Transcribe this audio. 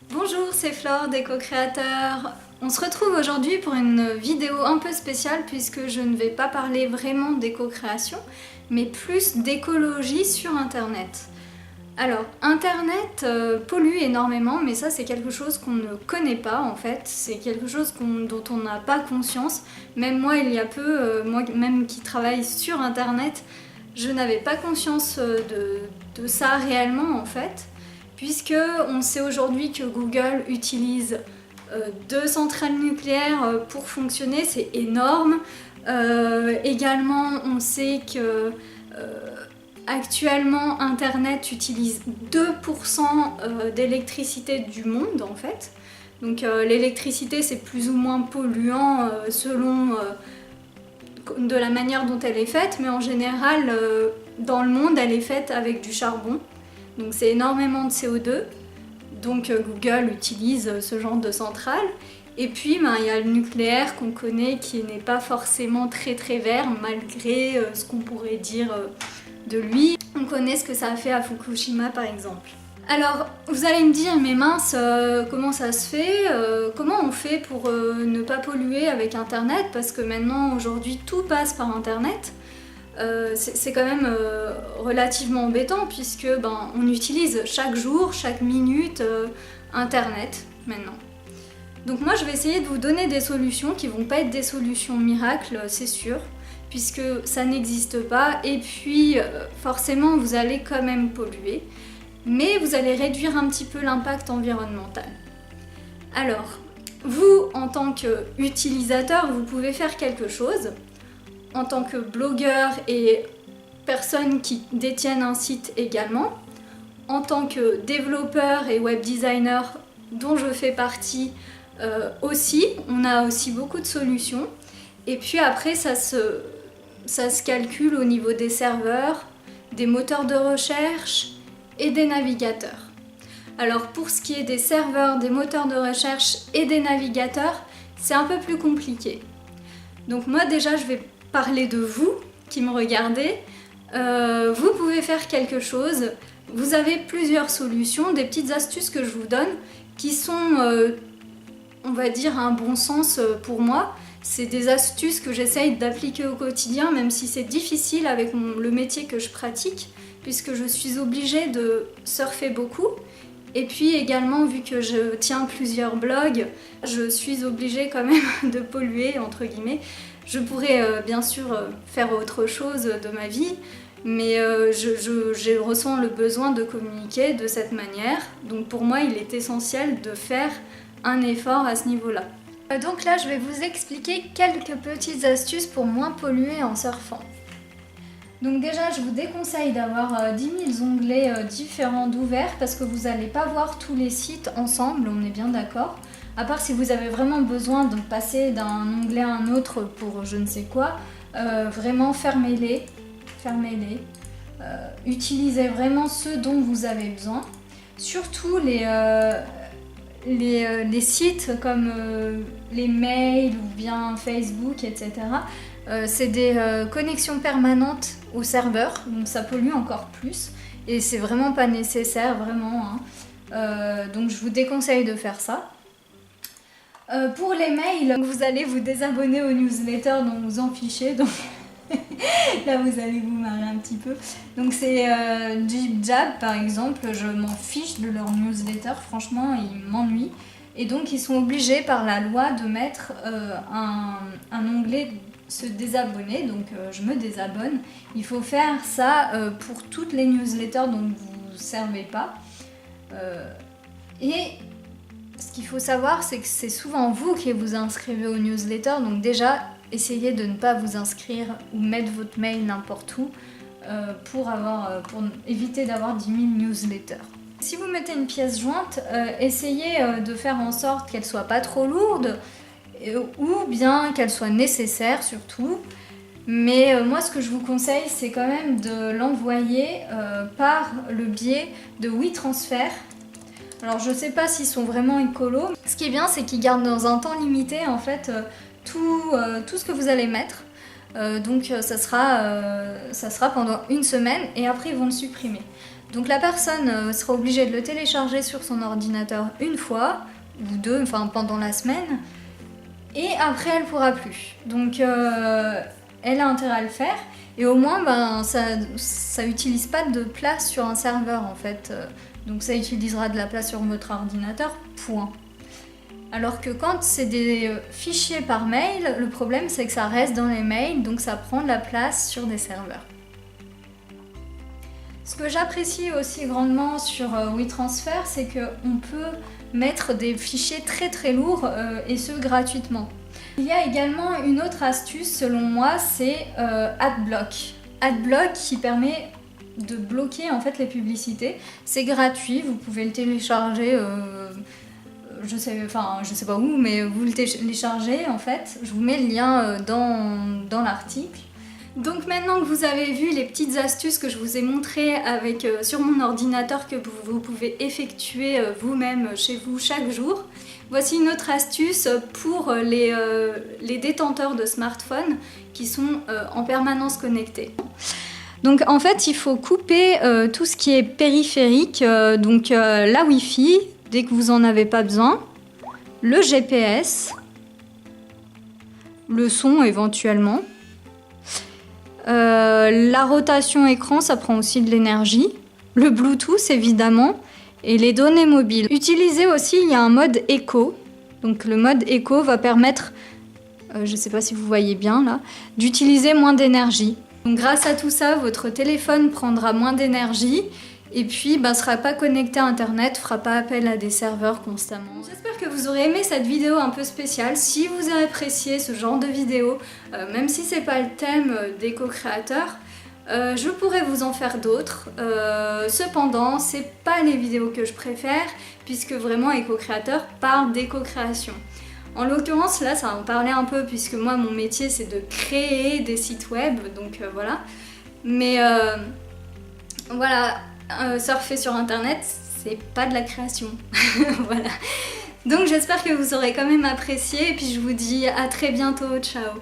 Bonjour, c'est Flore d'Éco-Créateur. On se retrouve aujourd'hui pour une vidéo un peu spéciale puisque je ne vais pas parler vraiment d'éco-création, mais plus d'écologie sur Internet. Alors, Internet pollue énormément, mais ça c'est quelque chose qu'on ne connaît pas en fait, c'est quelque chose dont on n'a pas conscience. Même moi, il y a peu, moi même qui travaille sur Internet, je n'avais pas conscience de ça réellement en fait, puisque on sait aujourd'hui que Google utilise 2 centrales nucléaires pour fonctionner, c'est énorme. Également, on sait que actuellement, Internet utilise 2% d'électricité du monde en fait. Donc l'électricité c'est plus ou moins polluant selon de la manière dont elle est faite, mais en général dans le monde elle est faite avec du charbon. Donc c'est énormément de CO2. Donc Google utilise ce genre de centrale. Et puis il y a le nucléaire qu'on connaît qui n'est pas forcément très vert malgré ce qu'on pourrait dire de lui. On connaît ce que ça a fait à Fukushima par exemple. Alors vous allez me dire, mais mince, comment ça se fait, comment on fait pour ne pas polluer avec Internet, parce que maintenant aujourd'hui tout passe par Internet. C'est quand même relativement embêtant puisque on utilise chaque jour, chaque minute Internet maintenant. Donc moi je vais essayer de vous donner des solutions qui vont pas être des solutions miracles, c'est sûr, puisque ça n'existe pas, et puis forcément vous allez quand même polluer, mais vous allez réduire un petit peu l'impact environnemental. Alors, vous en tant qu'utilisateur, vous pouvez faire quelque chose. En tant que blogueur et personne qui détiennent un site également, en tant que développeur et web designer dont je fais partie aussi, on a aussi beaucoup de solutions. Et puis après ça se calcule au niveau des serveurs, des moteurs de recherche et des navigateurs. Alors pour ce qui est des serveurs, des moteurs de recherche et des navigateurs, c'est un peu plus compliqué. Donc moi déjà je vais parler de vous qui me regardez. Vous pouvez faire quelque chose. Vous avez plusieurs solutions, des petites astuces que je vous donne qui sont, on va dire, un bon sens pour moi. C'est des astuces que j'essaye d'appliquer au quotidien, même si c'est difficile avec le métier que je pratique, puisque je suis obligée de surfer beaucoup. Et puis également, vu que je tiens plusieurs blogs, je suis obligée quand même de polluer, entre guillemets. Je pourrais bien sûr faire autre chose de ma vie, mais je ressens le besoin de communiquer de cette manière. Donc pour moi, il est essentiel de faire un effort à ce niveau-là. Donc là, je vais vous expliquer quelques petites astuces pour moins polluer en surfant. Donc déjà, je vous déconseille d'avoir 10 000 onglets différents d'ouverts parce que vous n'allez pas voir tous les sites ensemble, on est bien d'accord. À part si vous avez vraiment besoin de passer d'un onglet à un autre pour je ne sais quoi, vraiment fermez-les. Utilisez vraiment ceux dont vous avez besoin. Surtout les sites comme les mails ou bien Facebook, etc. C'est des connexions permanentes au serveur, donc ça pollue encore plus et c'est vraiment pas nécessaire, vraiment. Donc je vous déconseille de faire ça. Pour les mails, vous allez vous désabonner aux newsletters dont vous en fichez, donc là vous allez vous marrer un petit peu. Donc c'est Jib-Jab par exemple, je m'en fiche de leur newsletter, franchement ils m'ennuient. Et donc ils sont obligés par la loi de mettre un onglet se désabonner, donc je me désabonne. Il faut faire ça pour toutes les newsletters dont vous ne servez pas. Et ce qu'il faut savoir, c'est que c'est souvent vous qui vous inscrivez aux newsletters, donc déjà essayez de ne pas vous inscrire ou mettre votre mail n'importe où pour éviter d'avoir 10 000 newsletters. Si vous mettez une pièce jointe, essayez de faire en sorte qu'elle soit pas trop lourde ou bien qu'elle soit nécessaire surtout. Mais moi ce que je vous conseille, c'est quand même de l'envoyer par le biais de WeTransfer. Alors je sais pas s'ils sont vraiment écolos. Ce qui est bien, c'est qu'ils gardent dans un temps limité en fait tout ce que vous allez mettre. Donc ça sera pendant une semaine et après ils vont le supprimer. Donc la personne sera obligée de le télécharger sur son ordinateur une fois ou deux, enfin pendant la semaine, et après elle pourra plus. Donc elle a intérêt à le faire, et au moins ça utilise pas de place sur un serveur en fait. Donc ça utilisera de la place sur votre ordinateur, point. Alors que quand c'est des fichiers par mail, le problème c'est que ça reste dans les mails, donc ça prend de la place sur des serveurs. Ce que j'apprécie aussi grandement sur WeTransfer, c'est qu'on peut mettre des fichiers très très lourds et ce gratuitement. Il y a également une autre astuce selon moi, c'est AdBlock. AdBlock qui permet de bloquer en fait les publicités. C'est gratuit, vous pouvez le télécharger, je sais pas où, mais vous le téléchargez en fait. Je vous mets le lien dans l'article. Donc maintenant que vous avez vu les petites astuces que je vous ai montrées sur mon ordinateur que vous pouvez effectuer vous-même chez vous chaque jour, voici une autre astuce pour les détenteurs de smartphones qui sont en permanence connectés. Donc en fait il faut couper tout ce qui est périphérique, donc la Wi-Fi dès que vous en avez pas besoin, le GPS, le son éventuellement. La rotation écran, ça prend aussi de l'énergie. Le Bluetooth, évidemment. Et les données mobiles. Utilisez aussi, il y a un mode éco. Donc le mode éco va permettre, je ne sais pas si vous voyez bien là, d'utiliser moins d'énergie. Donc grâce à tout ça, votre téléphone prendra moins d'énergie. Et puis, ne sera pas connecté à Internet, ne fera pas appel à des serveurs constamment. J'espère que vous aurez aimé cette vidéo un peu spéciale. Si vous avez apprécié ce genre de vidéo, même si c'est pas le thème d'éco-créateur, je pourrais vous en faire d'autres. Cependant, c'est pas les vidéos que je préfère, puisque vraiment éco-créateur parle d'éco-création. En l'occurrence, là, ça va en parler un peu, puisque moi, mon métier, c'est de créer des sites web, donc voilà. Mais voilà. Surfer sur internet, c'est pas de la création. Voilà. Donc j'espère que vous aurez quand même apprécié et puis je vous dis à très bientôt. Ciao.